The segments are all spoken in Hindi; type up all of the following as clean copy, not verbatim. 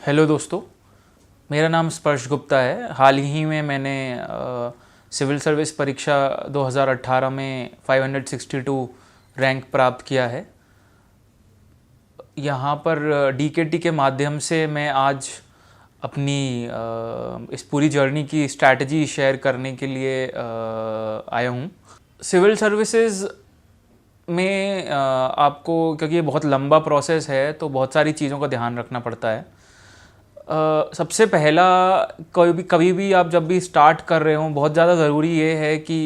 हेलो दोस्तों, मेरा नाम स्पर्श गुप्ता है। हाल ही में मैंने सिविल सर्विस परीक्षा 2018 में 562 रैंक प्राप्त किया है। यहाँ पर डीकेटी के माध्यम से मैं आज अपनी इस पूरी जर्नी की स्ट्रैटेजी शेयर करने के लिए आया हूँ। सिविल सर्विसेज में आपको, क्योंकि ये बहुत लंबा प्रोसेस है, तो बहुत सारी चीज़ों का ध्यान रखना पड़ता है। सबसे पहला, कभी भी आप जब भी स्टार्ट कर रहे हो, बहुत ज़्यादा ज़रूरी ये है कि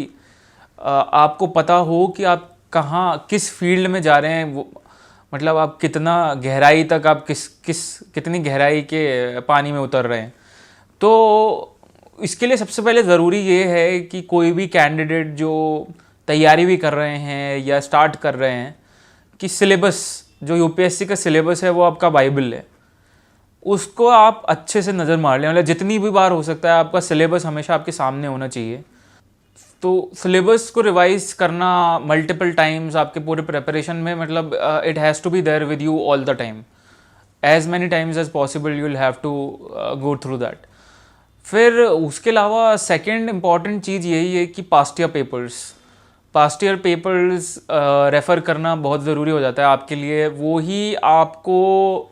आपको पता हो कि आप कहाँ किस फील्ड में जा रहे हैं। वो मतलब आप कितना गहराई तक, आप कितनी गहराई के पानी में उतर रहे हैं। तो इसके लिए सबसे पहले ज़रूरी ये है कि कोई भी कैंडिडेट जो तैयारी भी कर रहे हैं या स्टार्ट कर रहे हैं, कि सिलेबस, जो यूपीएससी का सिलेबस है वो आपका बाइबल है, उसको आप अच्छे से नज़र मार लें। मतलब जितनी भी बार हो सकता है आपका सिलेबस हमेशा आपके सामने होना चाहिए। तो सिलेबस को रिवाइज करना मल्टीपल टाइम्स आपके पूरे प्रिपरेशन में, मतलब it has to be there with you all the time, as many times as possible you will have to go through that. फिर उसके अलावा सेकेंड इम्पॉर्टेंट चीज़ यही है कि पास्ट ईयर पेपर्स रेफ़र करना बहुत ज़रूरी हो जाता है आपके लिए। वो ही आपको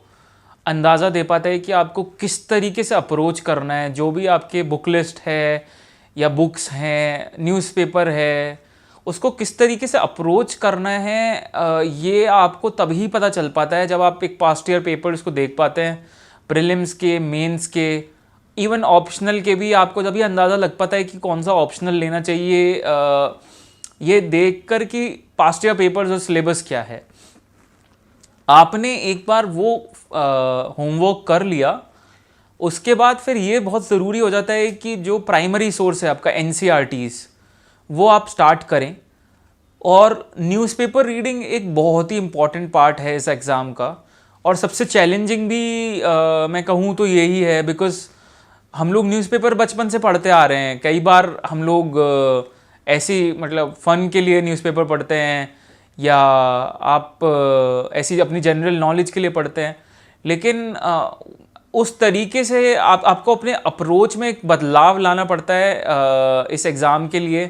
अंदाज़ा दे पाता है कि आपको किस तरीके से अप्रोच करना है। जो भी आपके बुक लिस्ट है या बुक्स हैं, न्यूज़पेपर है, उसको किस तरीके से अप्रोच करना है, ये आपको तभी पता चल पाता है जब आप एक पास्ट ईयर पेपर्स को देख पाते हैं। प्रीलिम्स के, मेंस के, इवन ऑप्शनल के भी आपको जब ये अंदाज़ा लग पाता है कि कौन सा ऑप्शनल लेना चाहिए, ये देख कर कि पास्ट ईयर पेपर्स और सिलेबस क्या है। आपने एक बार वो होमवर्क कर लिया, उसके बाद फिर ये बहुत ज़रूरी हो जाता है कि जो प्राइमरी सोर्स है आपका एनसीईआरटीज़, वो आप स्टार्ट करें। और न्यूज़पेपर रीडिंग एक बहुत ही इम्पॉर्टेंट पार्ट है इस एग्ज़ाम का, और सबसे चैलेंजिंग भी मैं कहूँ तो यही है, बिकॉज़ हम लोग न्यूज़पेपर बचपन से पढ़ते आ रहे हैं। कई बार हम लोग ऐसी, मतलब फ़न के लिए न्यूज़पेपर पढ़ते हैं, या आप ऐसी अपनी जनरल नॉलेज के लिए पढ़ते हैं, लेकिन उस तरीके से आपको अपने अप्रोच में एक बदलाव लाना पड़ता है इस एग्ज़ाम के लिए,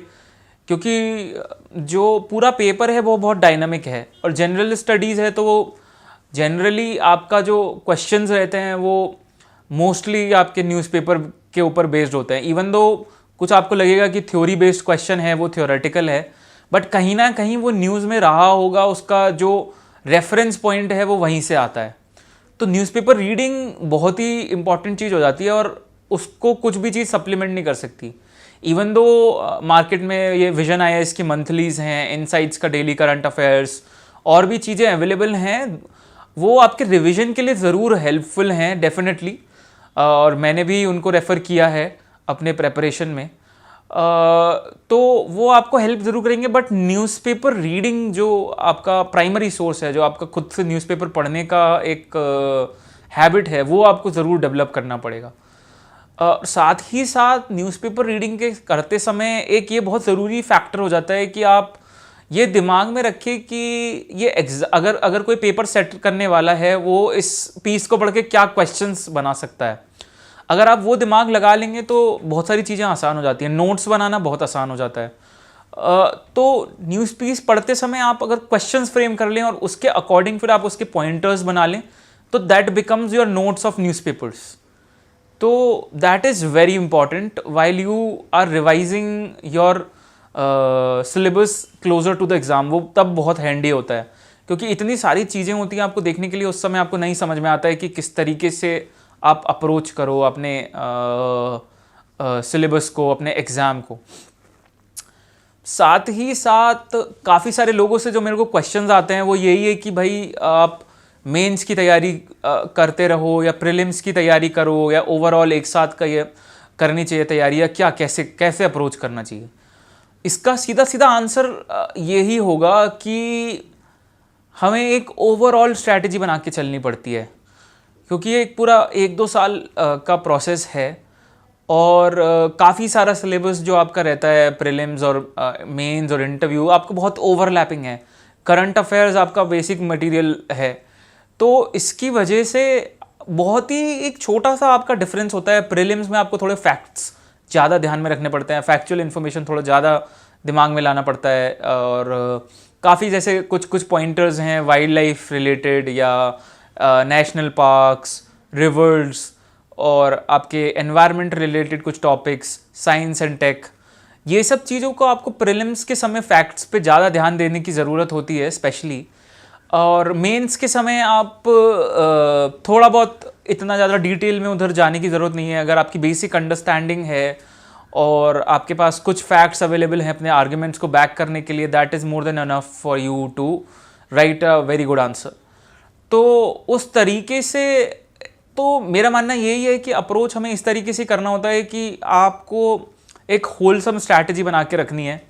क्योंकि जो पूरा पेपर है वो बहुत डायनामिक है। और जनरल स्टडीज़ है तो वो जनरली आपका जो क्वेश्चंस रहते हैं वो मोस्टली आपके न्यूज़पेपर के ऊपर बेस्ड होते हैं। इवन दो कुछ आपको लगेगा कि थ्योरी बेस्ड क्वेश्चन है, वो थ्योरेटिकल है, बट कहीं ना कहीं वो न्यूज़ में रहा होगा, उसका जो रेफरेंस पॉइंट है वो वहीं से आता है। तो न्यूज़पेपर रीडिंग बहुत ही इंपॉर्टेंट चीज़ हो जाती है, और उसको कुछ भी चीज़ सप्लीमेंट नहीं कर सकती। इवन दो मार्केट में ये विजन आईएएस की मंथलीज़ हैं, इनसाइट्स का डेली करंट अफेयर्स, और भी चीज़ें अवेलेबल हैं, वो आपके रिवीजन के लिए ज़रूर हेल्पफुल हैं डेफिनेटली, और मैंने भी उनको रेफ़र किया है अपने प्रेपरेशन में। तो वो आपको हेल्प ज़रूर करेंगे। बट न्यूज़पेपर रीडिंग जो आपका प्राइमरी सोर्स है, जो आपका खुद से न्यूज़पेपर पढ़ने का एक हैबिट है, वो आपको ज़रूर डेवलप करना पड़ेगा। साथ ही साथ न्यूज़पेपर रीडिंग के करते समय एक ये बहुत ज़रूरी फैक्टर हो जाता है कि आप ये दिमाग में रखें कि ये अगर कोई पेपर सेट करने वाला है, वो इस पीस को पढ़ के क्या क्वेश्चंस बना सकता है। अगर आप वो दिमाग लगा लेंगे तो बहुत सारी चीज़ें आसान हो जाती हैं, नोट्स बनाना बहुत आसान हो जाता है। तो न्यूज़ पीस पढ़ते समय आप अगर क्वेश्चंस फ्रेम कर लें और उसके अकॉर्डिंग फिर आप उसके पॉइंटर्स बना लें, तो that becomes your notes of newspapers. तो that is very important while you are revising your syllabus closer to the exam. वो तब बहुत हैंडी होता है, क्योंकि इतनी सारी चीज़ें होती हैं आपको देखने के लिए। उस समय आपको नहीं समझ में आता है कि किस तरीके से आप अप्रोच करो अपने सिलेबस को, अपने एग्ज़ाम को। साथ ही साथ काफ़ी सारे लोगों से जो मेरे को क्वेश्चंस आते हैं वो यही है कि भाई आप मेंस की तैयारी करते रहो, या प्रीलिम्स की तैयारी करो, या ओवरऑल एक साथ का ये करनी चाहिए तैयारी, या क्या कैसे अप्रोच करना चाहिए। इसका सीधा सीधा आंसर यही होगा कि हमें एक ओवरऑल स्ट्रैटेजी बना के चलनी पड़ती है, क्योंकि ये एक पूरा 1-2 साल का प्रोसेस है, और काफ़ी सारा सिलेबस जो आपका रहता है, प्रीलिम्स और मेंस और इंटरव्यू, आपको बहुत ओवरलैपिंग है। करंट अफेयर्स आपका बेसिक मटेरियल है, तो इसकी वजह से बहुत ही एक छोटा सा आपका डिफरेंस होता है। प्रीलिम्स में आपको थोड़े फैक्ट्स ज़्यादा ध्यान में रखने पड़ते हैं, फैक्चुअल इन्फॉर्मेशन थोड़ा ज़्यादा दिमाग में लाना पड़ता है, और काफ़ी जैसे कुछ कुछ पॉइंटर्स हैं वाइल्ड लाइफ रिलेटेड या नेशनल पार्क्स, रिवर्स, और आपके एनवायरनमेंट रिलेटेड कुछ टॉपिक्स, साइंस एंड टेक, ये सब चीज़ों को आपको प्रीलिम्स के समय फैक्ट्स पे ज़्यादा ध्यान देने की ज़रूरत होती है स्पेशली। और मेंस के समय आप थोड़ा बहुत इतना ज़्यादा डिटेल में उधर जाने की ज़रूरत नहीं है। अगर आपकी बेसिक अंडरस्टैंडिंग है और आपके पास कुछ फैक्ट्स अवेलेबल हैं अपने आर्ग्यूमेंट्स को बैक करने के लिए, that is more than enough for you to write a very good answer. तो उस तरीके से तो मेरा मानना यही है कि अप्रोच हमें इस तरीके से करना होता है कि आपको एक होलसम स्ट्रैटेजी बना के रखनी है।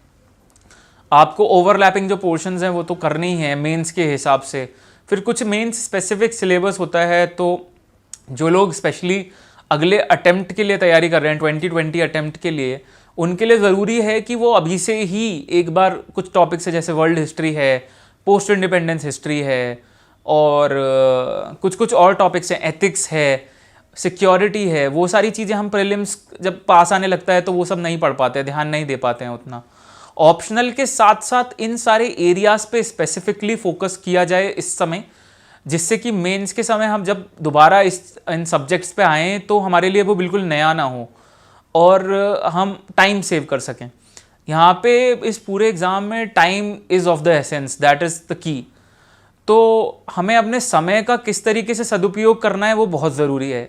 आपको ओवरलैपिंग जो पोर्शंस हैं वो तो करनी ही है मेंस के हिसाब से। फिर कुछ मेंस स्पेसिफिक सिलेबस होता है, तो जो लोग स्पेशली अगले अटेम्प्ट के लिए तैयारी कर रहे हैं 2020 अटेम्प्ट के लिए, उनके लिए ज़रूरी है कि वो अभी से ही एक बार कुछ टॉपिक्स है, जैसे वर्ल्ड हिस्ट्री है, पोस्ट इंडिपेंडेंस हिस्ट्री है, और कुछ कुछ और टॉपिक्स हैं, एथिक्स है, सिक्योरिटी है, वो सारी चीज़ें हम प्रीलिम्स जब पास आने लगता है तो वो सब नहीं पढ़ पाते, ध्यान नहीं दे पाते हैं उतना। ऑप्शनल के साथ साथ इन सारे एरियाज पे स्पेसिफिकली फोकस किया जाए इस समय, जिससे कि मेंस के समय हम जब दोबारा इन सब्जेक्ट्स पे आएँ तो हमारे लिए वो बिल्कुल नया ना हो और हम टाइम सेव कर सकें। यहाँ पे इस पूरे एग्ज़ाम में time is of the essence, that is the key. तो हमें अपने समय का किस तरीके से सदुपयोग करना है वो बहुत ज़रूरी है।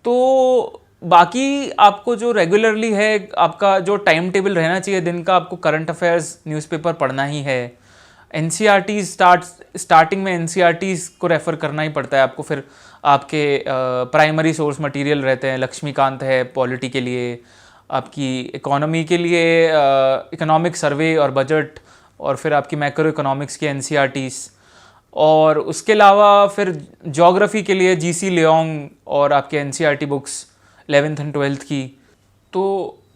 तो बाकी आपको जो रेगुलरली है, आपका जो टाइम टेबल रहना चाहिए दिन का, आपको करंट अफेयर्स न्यूज़पेपर पढ़ना ही है। एनसीईआरटी स्टार्टिंग में एनसीईआरटीज़ को रेफ़र करना ही पड़ता है आपको। फिर आपके प्राइमरी सोर्स मटेरियल रहते हैं, लक्ष्मीकांत है पॉलिटी के लिए, आपकी इकोनॉमी के लिए इकोनॉमिक सर्वे और बजट, और फिर आपकी मैक्रो इकोनॉमिक्स की एनसीईआरटीज़, और उसके अलावा फिर ज्योग्राफी के लिए जीसी लियोंग और आपके NCERT books 11th and 12th की। तो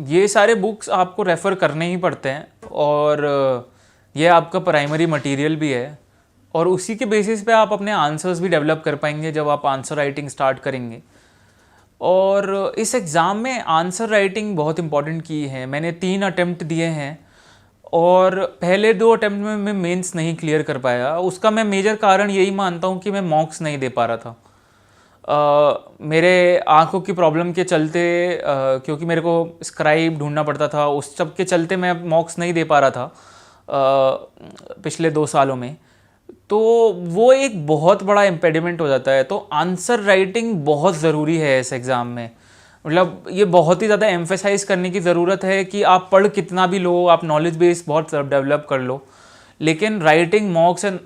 ये सारे बुक्स आपको रेफ़र करने ही पड़ते हैं, और ये आपका प्राइमरी मटेरियल भी है, और उसी के बेसिस पे आप अपने आंसर्स भी डेवलप कर पाएंगे जब आप आंसर राइटिंग स्टार्ट करेंगे। और इस एग्ज़ाम में आंसर राइटिंग बहुत इंपॉर्टेंट की है। मैंने 3 अटेम्प्ट दिए हैं और पहले 2 अटेम्प्ट में मैं मेंस नहीं क्लियर कर पाया। उसका मैं मेजर कारण यही मानता हूँ कि मैं मॉक्स नहीं दे पा रहा था। मेरे आँखों की प्रॉब्लम के चलते, क्योंकि मेरे को स्क्राइब ढूंढना पड़ता था, उस सब के चलते मैं मॉक्स नहीं दे पा रहा था पिछले 2 सालों में। तो वो एक बहुत बड़ा इम्पेडिमेंट हो जाता है। तो आंसर राइटिंग बहुत ज़रूरी है इस एग्ज़ाम में। मतलब ये बहुत ही ज़्यादा एम्फेसाइज करने की ज़रूरत है कि आप पढ़ कितना भी लो, आप नॉलेज बेस बहुत डेवलप कर लो, लेकिन writing मॉक्स and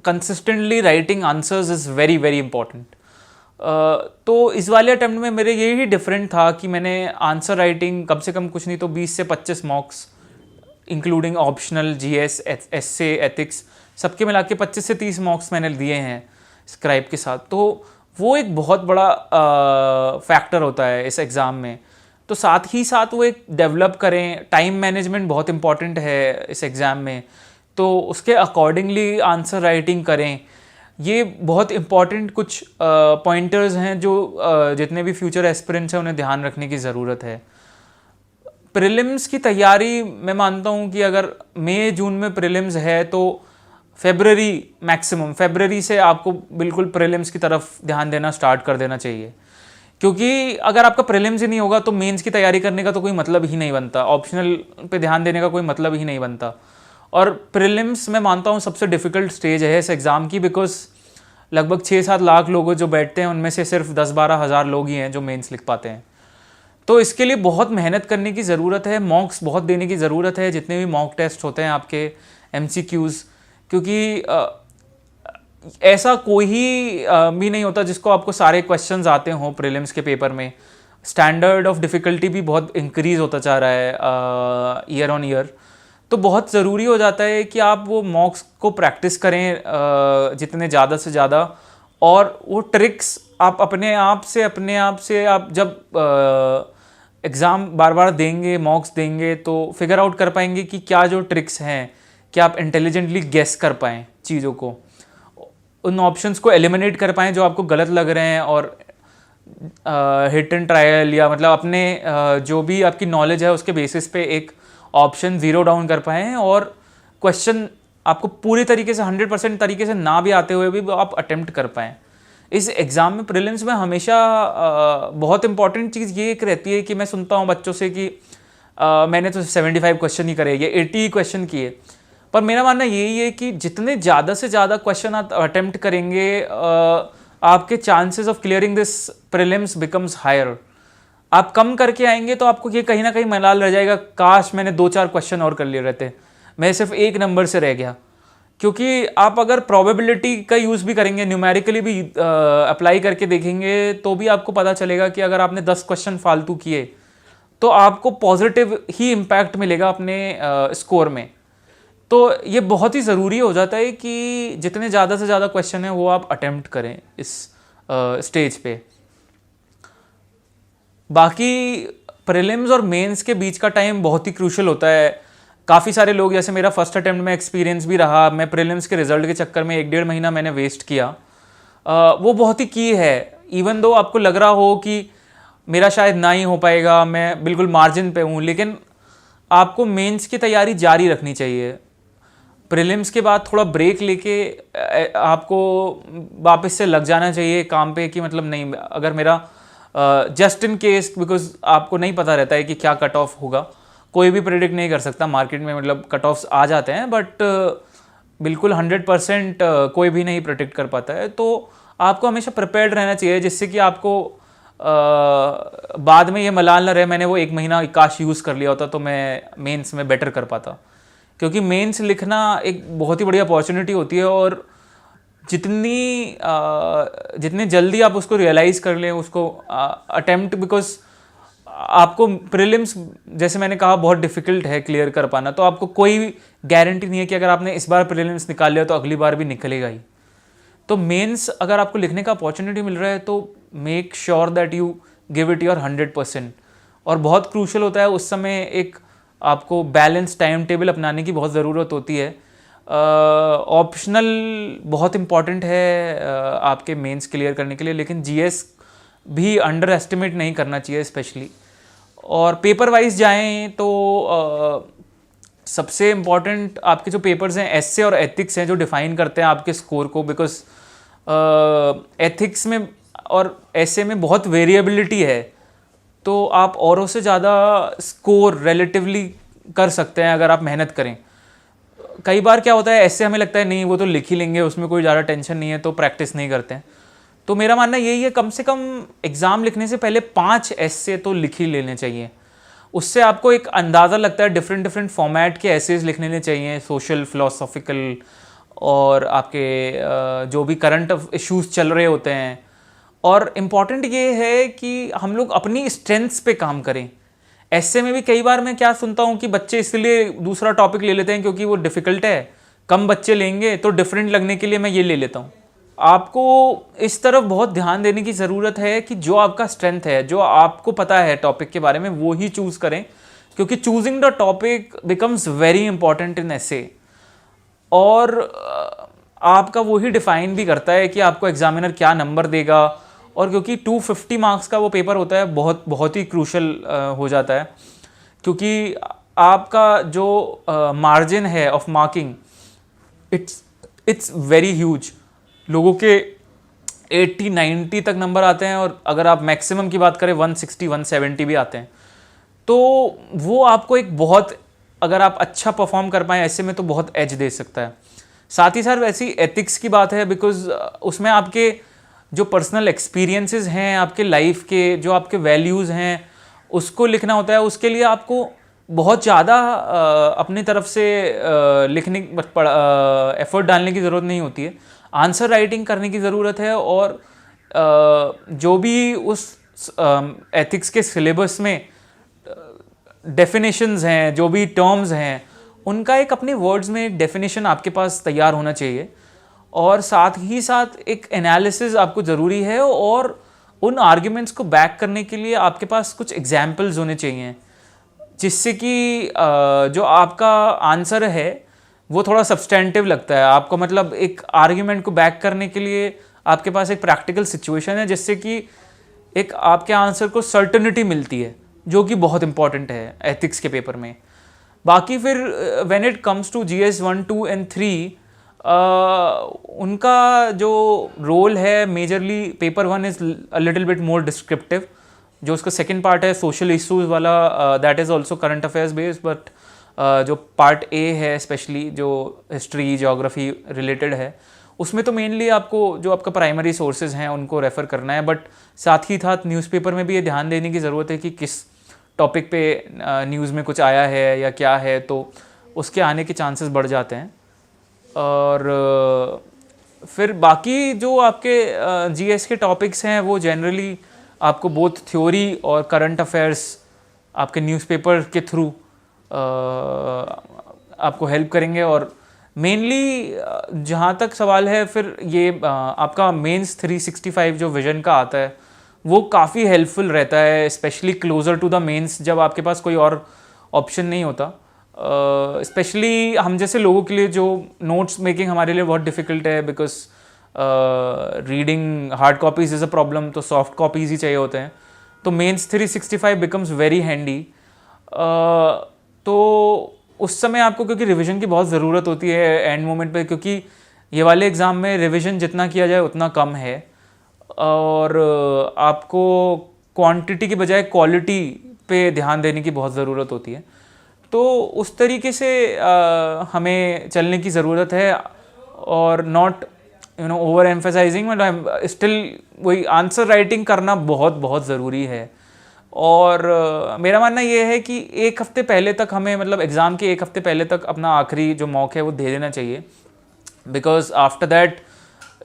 consistently writing answers is very very important. तो इस वाले अटेम्प्ट में मेरे यही डिफरेंट था कि मैंने आंसर राइटिंग कम से कम कुछ नहीं तो 20 से 25 mocks, including optional, GS, SA, ethics, सबके मिला के 25 से 30 मॉक्स मैंने दिए हैं स्क्राइब के साथ। तो वो एक बहुत बड़ा फैक्टर होता है इस एग्ज़ाम में। तो साथ ही साथ वो एक डेवलप करें, टाइम मैनेजमेंट बहुत इंपॉर्टेंट है इस एग्ज़ाम में, तो उसके अकॉर्डिंगली आंसर राइटिंग करें। ये बहुत इंपॉर्टेंट कुछ पॉइंटर्स हैं जो जितने भी फ्यूचर एस्पिरेंट्स हैं उन्हें ध्यान रखने की ज़रूरत है। प्रीलिम्स की तैयारी मैं मानता हूँ कि अगर मई जून में प्रीलिम्स है तो फेब्रवरी, मैक्सिमम फेब्रवरी से आपको बिल्कुल प्रीलिम्स की तरफ ध्यान देना स्टार्ट कर देना चाहिए। क्योंकि अगर आपका प्रीलिम्स ही नहीं होगा तो मेंस की तैयारी करने का तो कोई मतलब ही नहीं बनता, ऑप्शनल पे ध्यान देने का कोई मतलब ही नहीं बनता। और प्रीलिम्स मैं मानता हूँ सबसे डिफ़िकल्ट स्टेज है इस एग्ज़ाम की, बिकॉज लगभग 6-7 लाख लोग जो बैठते हैं उनमें से सिर्फ 10-12 हज़ार लोग ही हैं जो मेंस लिख पाते हैं। तो इसके लिए बहुत मेहनत करने की ज़रूरत है, मॉक्स बहुत देने की ज़रूरत है, जितने भी मॉक टेस्ट होते हैं आपके, एमसीक्यूज़, क्योंकि ऐसा कोई ही भी नहीं होता जिसको आपको सारे क्वेश्चंस आते हों प्रीलिम्स के पेपर में। स्टैंडर्ड ऑफ डिफ़िकल्टी भी बहुत इंक्रीज़ होता जा रहा है ईयर ऑन ईयर। तो बहुत ज़रूरी हो जाता है कि आप वो मॉक्स को प्रैक्टिस करें जितने ज़्यादा से ज़्यादा, और वो ट्रिक्स आप अपने आप से आप जब एग्ज़ाम बार बार देंगे, मॉक्स देंगे, तो फिगर आउट कर पाएंगे कि क्या जो ट्रिक्स हैं, क्या आप इंटेलिजेंटली गेस कर पाएँ चीज़ों को। उन ऑप्शंस को एलिमिनेट कर पाएँ जो आपको गलत लग रहे हैं, और हिट एंड ट्रायल या मतलब अपने जो भी आपकी नॉलेज है उसके बेसिस पे एक ऑप्शन ज़ीरो डाउन कर पाएँ, और क्वेश्चन आपको पूरी तरीके से 100% तरीके से ना भी आते हुए भी आप अटेम्प्ट कर पाएँ। इस एग्ज़ाम में, प्रीलिम्स में, हमेशा बहुत इंपॉर्टेंट चीज़ ये एक रहती है कि मैं सुनता हूँ बच्चों से कि मैंने तो 75 क्वेश्चन ही करे या 80 क्वेश्चन किए, पर मेरा मानना यही है कि जितने ज़्यादा से ज़्यादा क्वेश्चन आप अटेम्प्ट करेंगे, आपके chances of clearing this prelims becomes higher. आप कम करके आएंगे तो आपको ये कहीं ना कहीं मलाल रह जाएगा, काश मैंने 2-4 क्वेश्चन और कर लिए रहते, मैं सिर्फ 1 नंबर से रह गया। क्योंकि आप अगर प्रोबेबिलिटी का यूज़ भी करेंगे, न्यूमेरिकली भी अप्लाई करके देखेंगे, तो भी आपको पता चलेगा कि अगर आपने 10 क्वेश्चन फालतू किए तो आपको पॉजिटिव ही इम्पैक्ट मिलेगा अपने स्कोर में। तो ये बहुत ही ज़रूरी हो जाता है कि जितने ज़्यादा से ज़्यादा क्वेश्चन हैं वो आप अटेम्प्ट करें इस स्टेज पे। बाकी प्रीलिम्स और मेंस के बीच का टाइम बहुत ही क्रूशल होता है। काफ़ी सारे लोग, जैसे मेरा फर्स्ट अटेम्प्ट में एक्सपीरियंस भी रहा, मैं प्रीलिम्स के रिजल्ट के चक्कर में 1-1.5 महीना मैंने वेस्ट किया। वो बहुत ही की है। इवन दो आपको लग रहा हो कि मेरा शायद ना ही हो पाएगा, मैं बिल्कुल मार्जिन पे हूँ, लेकिन आपको मेंस की तैयारी जारी रखनी चाहिए। प्रीलिम्स के बाद थोड़ा ब्रेक लेके आपको वापस से लग जाना चाहिए काम पे, कि मतलब नहीं, अगर मेरा जस्ट इन केस, बिकॉज आपको नहीं पता रहता है कि क्या कट ऑफ होगा, कोई भी प्रेडिक्ट नहीं कर सकता मार्केट में, मतलब कट ऑफ्स आ जाते हैं, बट बिल्कुल 100% कोई भी नहीं प्रेडिक्ट कर पाता है। तो आपको हमेशा प्रिपेयर्ड रहना चाहिए, जिससे कि आपको बाद में ये मलाल ना रहे मैंने वो 1 महीना काश यूज़ कर लिया होता तो मैं मेंस में बेटर कर पाता। क्योंकि मेंस लिखना एक बहुत ही बड़ी अपॉर्चुनिटी होती है, और जितनी जल्दी आप उसको रियलाइज़ कर लें, उसको अटेम्प्ट, बिकॉज आपको प्रीलिम्स, जैसे मैंने कहा, बहुत डिफिकल्ट है क्लियर कर पाना, तो आपको कोई गारंटी नहीं है कि अगर आपने इस बार प्रीलिम्स निकाल लिया तो अगली बार भी निकलेगा ही। तो मेंस अगर आपको लिखने का अपॉर्चुनिटी मिल रहा है तो make sure that you give it your 100%। और बहुत क्रूशल होता है उस समय एक आपको बैलेंस टाइम टेबल अपनाने की बहुत ज़रूरत होती है। ऑप्शनल बहुत इंपॉर्टेंट है आपके मेंस क्लियर करने के लिए, लेकिन जीएस भी अंडर एस्टिमेट नहीं करना चाहिए स्पेशली। और पेपर वाइज जाएं तो सबसे इम्पॉर्टेंट आपके जो पेपर्स हैं एस्से और एथिक्स हैं, जो डिफाइन करते हैं आपके स्कोर को, बिकॉज एथिक्स में और एस्से में बहुत वेरिएबिलिटी है, तो आप औरों से ज़्यादा स्कोर रिलेटिवली कर सकते हैं अगर आप मेहनत करें। कई बार क्या होता है, एस्से हमें लगता है नहीं वो तो लिख ही लेंगे, उसमें कोई ज़्यादा टेंशन नहीं है, तो प्रैक्टिस नहीं करते हैं। तो मेरा मानना यही है, कम से कम एग्ज़ाम लिखने से पहले 5 एस्से तो लिख ही लेने चाहिए। उससे आपको एक अंदाज़ा लगता है, डिफरेंट डिफरेंट फॉर्मेट के एसेज लिख लेने चाहिए, सोशल, फिलोसॉफिकल, और आपके जो भी करंट इश्यूज चल रहे होते हैं। और इम्पॉर्टेंट ये है कि हम लोग अपनी स्ट्रेंथ्स पे काम करें। ऐसे में भी कई बार मैं क्या सुनता हूँ कि बच्चे इसलिए दूसरा टॉपिक ले लेते हैं क्योंकि वो डिफ़िकल्ट है, कम बच्चे लेंगे तो डिफरेंट लगने के लिए मैं ये ले लेता हूँ। आपको इस तरफ बहुत ध्यान देने की ज़रूरत है कि जो आपका स्ट्रेंथ है, जो आपको पता है टॉपिक के बारे में, वो ही चूज़ करें, क्योंकि choosing the topic becomes very important in ऐसे। और आपका वो ही डिफाइन भी करता है कि आपको एग्जामिनर क्या नंबर देगा। और क्योंकि 250 मार्क्स का वो पेपर होता है, बहुत बहुत ही क्रूशल हो जाता है, क्योंकि आपका जो मार्जिन है of marking, it's very huge. लोगों के 80-90 तक नंबर आते हैं, और अगर आप मैक्सिमम की बात करें 160-170 भी आते हैं। तो वो आपको एक बहुत, अगर आप अच्छा परफॉर्म कर पाएँ ऐसे में, तो बहुत एज दे सकता है। साथ ही साथ वैसी एथिक्स की बात है, बिकॉज उसमें आपके जो पर्सनल एक्सपीरियंसेस हैं आपके लाइफ के, जो आपके वैल्यूज़ हैं, उसको लिखना होता है। उसके लिए आपको बहुत ज़्यादा अपनी तरफ से लिखने एफर्ट डालने की ज़रूरत नहीं होती है। आंसर राइटिंग करने की ज़रूरत है, और जो भी उस एथिक्स के सिलेबस में डेफिनेशंस हैं, जो भी टर्म्स हैं, उनका एक अपने वर्ड्स में डेफिनेशन आपके पास तैयार होना चाहिए। और साथ ही साथ एक एनालिसिस आपको ज़रूरी है, और उन आर्ग्यूमेंट्स को बैक करने के लिए आपके पास कुछ एग्जाम्पल्स होने चाहिए, जिससे कि जो आपका आंसर है वो थोड़ा सब्सटेंटिव लगता है आपको, मतलब एक आर्ग्यूमेंट को बैक करने के लिए आपके पास एक प्रैक्टिकल सिचुएशन है जिससे कि एक आपके आंसर को सर्टेनिटी मिलती है, जो कि बहुत इंपॉर्टेंट है एथिक्स के पेपर में। बाकी फिर when it comes to GS 1, 2 and 3, उनका जो रोल है majorly, paper 1 is a little bit more descriptive, जो उसका सेकेंड पार्ट है सोशल इशूज़ वाला, that is also current affairs based, but जो पार्ट ए है स्पेशली जो हिस्ट्री ज्योग्राफी रिलेटेड है, उसमें तो मेनली आपको जो आपका प्राइमरी सोर्सेज हैं उनको रेफ़र करना है, बट साथ ही साथ न्यूज़पेपर में भी ये ध्यान देने की ज़रूरत है कि किस टॉपिक पे न्यूज़ में कुछ आया है या क्या है, तो उसके आने के चांसेस बढ़ जाते हैं। और फिर बाकी जो आपके GS के टॉपिक्स हैं वो जनरली आपको बोथ थ्योरी और करंट अफेयर्स आपके न्यूज़पेपर के थ्रू आपको हेल्प करेंगे। और मेनली जहाँ तक सवाल है फिर ये आपका मेंस 365 जो विज़न का आता है वो काफ़ी हेल्पफुल रहता है, specially closer to the mains, जब आपके पास कोई और ऑप्शन नहीं होता। स्पेशली हम जैसे लोगों के लिए जो नोट्स मेकिंग हमारे लिए बहुत डिफ़िकल्ट है, because reading hard copies is a problem, तो सॉफ्ट कॉपीज़ ही चाहिए होते हैं, तो मेंस 365 बिकम्स वेरी हैंडी। तो उस समय आपको क्योंकि रिवीजन की बहुत ज़रूरत होती है एंड मोमेंट पे, क्योंकि ये वाले एग्ज़ाम में रिवीजन जितना किया जाए उतना कम है, और आपको क्वांटिटी के बजाय क्वालिटी पे ध्यान देने की बहुत ज़रूरत होती है। तो उस तरीके से हमें चलने की ज़रूरत है, और नॉट ओवर एम्फेसाइजिंग, मतलब स्टिल वही आंसर राइटिंग करना बहुत बहुत ज़रूरी है। और मेरा मानना ये है कि एक हफ्ते पहले तक हमें, मतलब एग्ज़ाम के एक हफ्ते पहले तक अपना आखिरी जो मॉक है वो दे देना चाहिए, because after that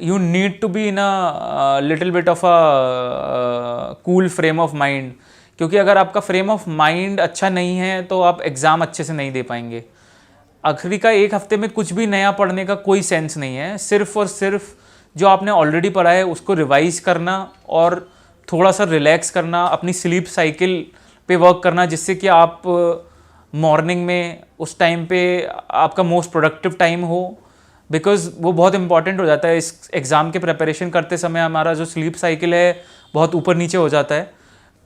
you need to be in a little bit of a cool frame of mind, क्योंकि अगर आपका फ्रेम ऑफ माइंड अच्छा नहीं है तो आप एग्ज़ाम अच्छे से नहीं दे पाएंगे। आखिरी का एक हफ्ते में कुछ भी नया पढ़ने का कोई सेंस नहीं है, सिर्फ और सिर्फ जो आपने ऑलरेडी पढ़ा है उसको रिवाइज करना और थोड़ा सा रिलैक्स करना, अपनी स्लीप साइकिल पे वर्क करना, जिससे कि आप मॉर्निंग में उस टाइम पे आपका मोस्ट प्रोडक्टिव टाइम हो, बिकॉज वो बहुत इंपॉर्टेंट हो जाता है। इस एग्ज़ाम के प्रिपरेशन करते समय हमारा जो स्लीप साइकिल है बहुत ऊपर नीचे हो जाता है,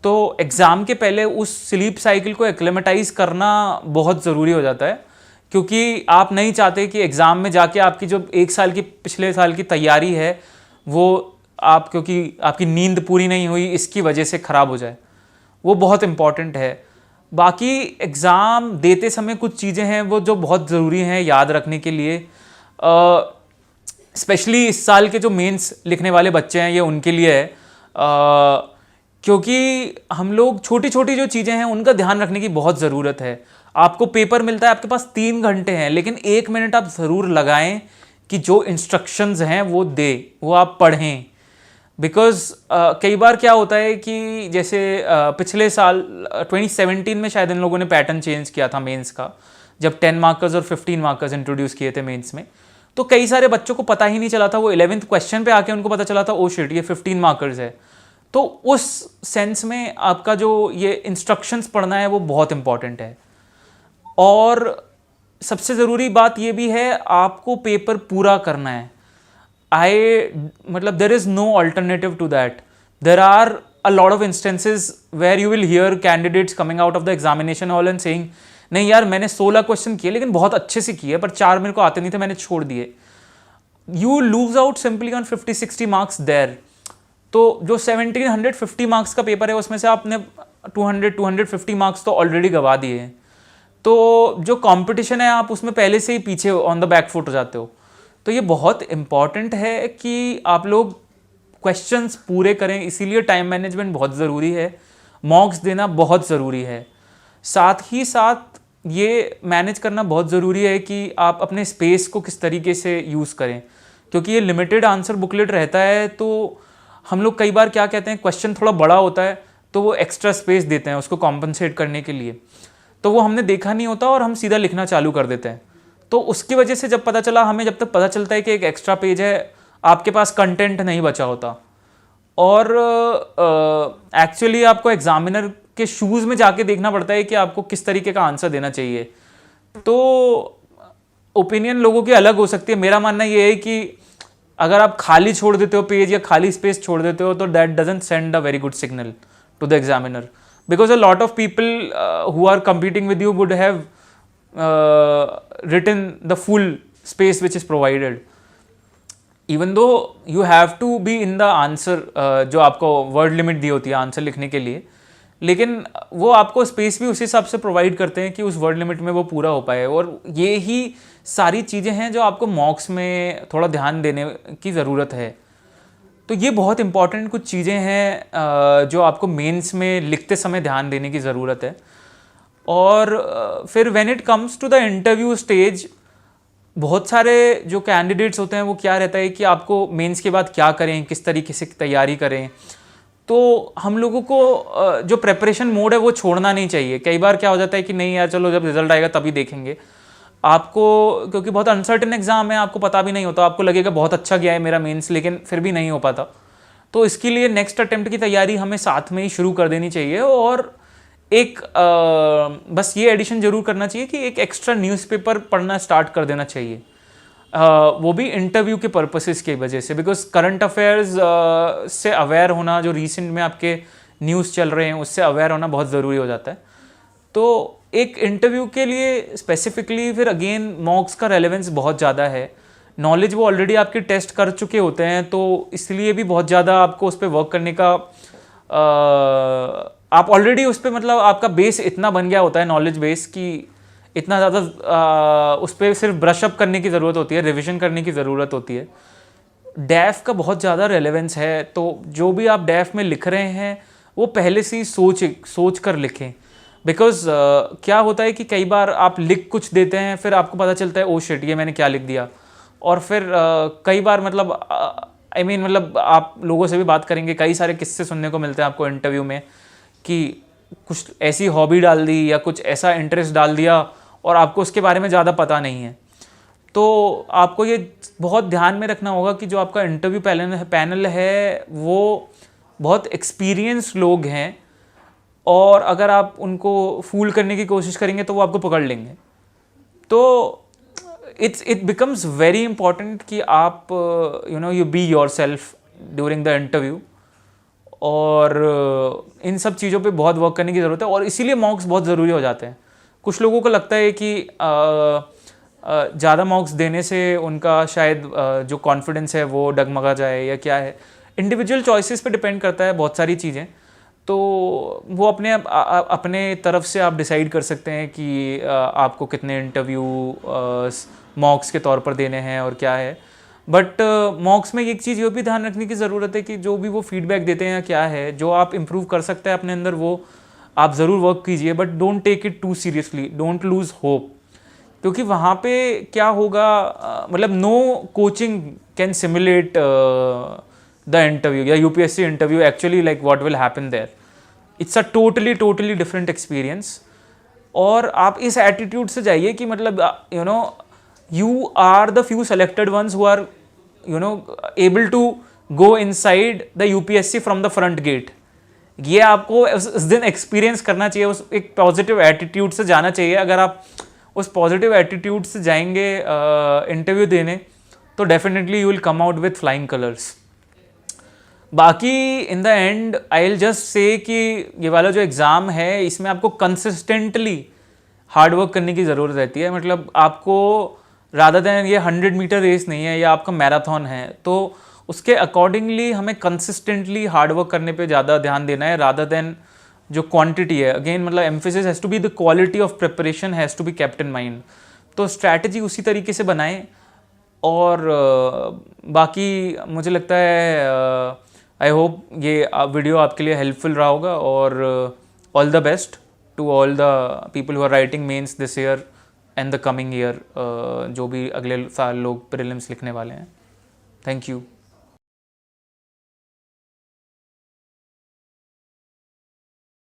तो एग्ज़ाम के पहले उस स्लीप साइकिल को एक्लेमेटाइज करना बहुत ज़रूरी हो जाता है, क्योंकि आप नहीं चाहते कि एग्ज़ाम में जाके आपकी जो एक साल की, पिछले साल की तैयारी है वो आप, क्योंकि आपकी नींद पूरी नहीं हुई इसकी वजह से ख़राब हो जाए। वो बहुत इम्पॉर्टेंट है। बाकी एग्ज़ाम देते समय कुछ चीज़ें हैं वो जो बहुत ज़रूरी हैं याद रखने के लिए, स्पेशली इस साल के जो मेंस लिखने वाले बच्चे हैं ये उनके लिए है, क्योंकि हम लोग छोटी छोटी जो चीज़ें हैं उनका ध्यान रखने की बहुत ज़रूरत है। आपको पेपर मिलता है, आपके पास 3 घंटे हैं, लेकिन 1 मिनट आप ज़रूर लगाएं कि जो इंस्ट्रक्शंस हैं वो आप पढ़ें। बिकॉज कई बार क्या होता है कि जैसे पिछले साल 2017 में शायद इन लोगों ने पैटर्न चेंज किया था मेंस का, जब 10 मार्कर्स और 15 मार्कर्स इंट्रोड्यूस किए थे मेंस में, तो कई सारे बच्चों को पता ही नहीं चला था, वो 11th क्वेश्चन पे आके उनको पता चला था ओ शिट ये 15 मार्कर्स है। तो उस सेंस में आपका जो ये इंस्ट्रक्शंस पढ़ना है वो बहुत इंपॉर्टेंट है। और सबसे ज़रूरी बात ये भी है, आपको पेपर पूरा करना है। मतलब there is no alternative to that. There are a lot of instances where you will hear candidates coming out of the examination hall and saying नहीं यार मैंने 16 क्वेश्चन किए लेकिन बहुत अच्छे से किए, पर 4 मेरे को आते नहीं थे, मैंने छोड़ दिए। You lose out simply on 50-60 marks there. तो जो 1750 मार्क्स का पेपर है उसमें से आपने 200-250 मार्क्स तो ऑलरेडी गवा दिए हैं। तो जो कंपटीशन है आप उसमें पहले से ही पीछे ऑन द बैक फुट हो जाते हो। तो ये बहुत इंपॉर्टेंट है कि आप लोग क्वेश्चंस पूरे करें, इसीलिए टाइम मैनेजमेंट बहुत ज़रूरी है, मॉक्स देना बहुत ज़रूरी है। साथ ही साथ ये मैनेज करना बहुत ज़रूरी है कि आप अपने स्पेस को किस तरीके से यूज़ करें, क्योंकि ये लिमिटेड आंसर बुकलेट रहता है। तो हम लोग कई बार क्या कहते हैं, क्वेश्चन थोड़ा बड़ा होता है तो वो एक्स्ट्रा स्पेस देते हैं उसको कॉम्पनसेट करने के लिए, तो वो हमने देखा नहीं होता और हम सीधा लिखना चालू कर देते हैं। तो उसकी वजह से जब पता चला, हमें जब तक पता चलता है कि एक एक्स्ट्रा पेज है, आपके पास कंटेंट नहीं बचा होता। और एक्चुअली आपको एग्जामिनर के शूज़ में जाके देखना पड़ता है कि आपको किस तरीके का आंसर देना चाहिए। तो ओपिनियन लोगों की अलग हो सकती है। मेरा मानना ये है कि अगर आप खाली छोड़ देते हो पेज या खाली स्पेस छोड़ देते हो तो that doesn't send a very good signal to the examiner, because a lot of people who are competing with you would have written the full space which is provided. Even though you have to be in the answer, जो आपको वर्ड लिमिट दी होती है आंसर लिखने के लिए, लेकिन वो आपको स्पेस भी उस हिसाब से प्रोवाइड करते हैं कि उस वर्ड लिमिट में वो पूरा हो पाए। और ये ही सारी चीज़ें हैं जो आपको मॉक्स में थोड़ा ध्यान देने की ज़रूरत है। तो ये बहुत इंपॉर्टेंट कुछ चीज़ें हैं जो आपको मेंस में लिखते समय ध्यान देने की ज़रूरत है। और फिर when it comes to the interview stage, बहुत सारे जो कैंडिडेट्स होते हैं वो क्या रहता है कि आपको मेंस के बाद क्या करें, किस तरीके से तैयारी करें। तो हम लोगों को जो प्रेपरेशन मोड है वो छोड़ना नहीं चाहिए। कई बार क्या हो जाता है कि नहीं यार चलो जब रिजल्ट आएगा तभी देखेंगे, आपको क्योंकि बहुत अनसर्टेन एग्जाम है, आपको पता भी नहीं होता, आपको लगेगा बहुत अच्छा गया है मेरा मेंस, लेकिन फिर भी नहीं हो पाता। तो इसके लिए नेक्स्ट अटेम्प्ट की तैयारी हमें साथ में ही शुरू कर देनी चाहिए। और एक बस ये एडिशन जरूर करना चाहिए कि एक एक्स्ट्रा न्यूज़पेपर पढ़ना स्टार्ट कर देना चाहिए, वो भी इंटरव्यू के पर्पसेस की वजह से। बिकॉज करंट अफेयर्स से अवेयर होना, जो रिसेंट में आपके न्यूज़ चल रहे हैं उससे अवेयर होना बहुत ज़रूरी हो जाता है। तो एक इंटरव्यू के लिए स्पेसिफिकली फिर अगेन मॉक्स का रेलेवेंस बहुत ज़्यादा है। नॉलेज वो ऑलरेडी आपके टेस्ट कर चुके होते हैं, तो इसलिए भी बहुत ज़्यादा आपको उस पर वर्क करने का आप ऑलरेडी उस पर मतलब आपका बेस इतना बन गया होता है, नॉलेज बेस, कि इतना ज़्यादा उस पर सिर्फ ब्रशअप करने की ज़रूरत होती है, रिविजन करने की ज़रूरत होती है। डैफ का बहुत ज़्यादा रेलेवेंस है, तो जो भी आप डैफ में लिख रहे हैं वो पहले से ही सोच कर लिखें। बिकॉज क्या होता है कि कई बार आप लिख कुछ देते हैं, फिर आपको पता चलता है ओ शिट ये मैंने क्या लिख दिया। और फिर कई बार मतलब मतलब आप लोगों से भी बात करेंगे, कई सारे किस्से सुनने को मिलते हैं आपको इंटरव्यू में कि कुछ ऐसी हॉबी डाल दी या कुछ ऐसा इंटरेस्ट डाल दिया और आपको उसके बारे में ज़्यादा पता नहीं है। तो आपको ये बहुत ध्यान में रखना होगा कि जो आपका इंटरव्यू पैनल है वो बहुत एक्सपीरियंस लोग हैं, और अगर आप उनको फूल करने की कोशिश करेंगे तो वो आपको पकड़ लेंगे। तो इट बिकम्स वेरी इंपॉर्टेंट कि आप you be your self during the interview, और इन सब चीज़ों पे बहुत वर्क करने की ज़रूरत है। और इसीलिए मॉक्स बहुत ज़रूरी हो जाते हैं। कुछ लोगों को लगता है कि ज़्यादा मॉक्स देने से उनका शायद जो कॉन्फिडेंस है वो डगमगा जाए या क्या है। इंडिविजुअल चॉइसेस पे डिपेंड करता है बहुत सारी चीज़ें, तो वो अपने तरफ से आप डिसाइड कर सकते हैं कि आपको कितने इंटरव्यू मॉक्स के तौर पर देने हैं और क्या है। बट मॉक्स में एक चीज़ ये भी ध्यान रखने की ज़रूरत है कि जो भी वो फीडबैक देते हैं क्या है, जो आप इम्प्रूव कर सकते हैं अपने अंदर वो आप ज़रूर वर्क कीजिए, but don't take it too seriously, don't lose hope. क्योंकि वहाँ पे क्या होगा, मतलब no coaching can simulate the interview या UPSC interview actually, like what will happen there. It's a totally different experience. और आप इस एटीट्यूड से जाइए कि मतलब you are the few selected ones who are able to go inside the UPSC from the front gate। ये आपको उस दिन एक्सपीरियंस करना चाहिए, उस एक पॉजिटिव एटीट्यूड से जाना चाहिए। अगर आप उस पॉजिटिव एटीट्यूड से जाएंगे इंटरव्यू देने तो definitely you will come out with flying colours. बाकी in the end I will just say कि ये वाला जो एग्ज़ाम है इसमें आपको कंसिस्टेंटली हार्ड वर्क करने की ज़रूरत रहती है। मतलब आपको रादर देन ये 100 मीटर रेस नहीं है, या आपका मैराथन है, तो उसके अकॉर्डिंगली हमें कंसिस्टेंटली हार्ड वर्क करने पे ज़्यादा ध्यान देना है रादर देन जो क्वांटिटी है। अगेन मतलब emphasis has to be the quality of preparation has to be kept in mind. तो स्ट्रैटेजी उसी तरीके से बनाएं। और बाकी मुझे लगता है आई होप ये वीडियो आपके लिए हेल्पफुल रहा होगा। और all the best to all the people who are writing mains this year and the coming year, जो भी अगले साल लोग प्रीलिम्स लिखने वाले हैं। Thank you.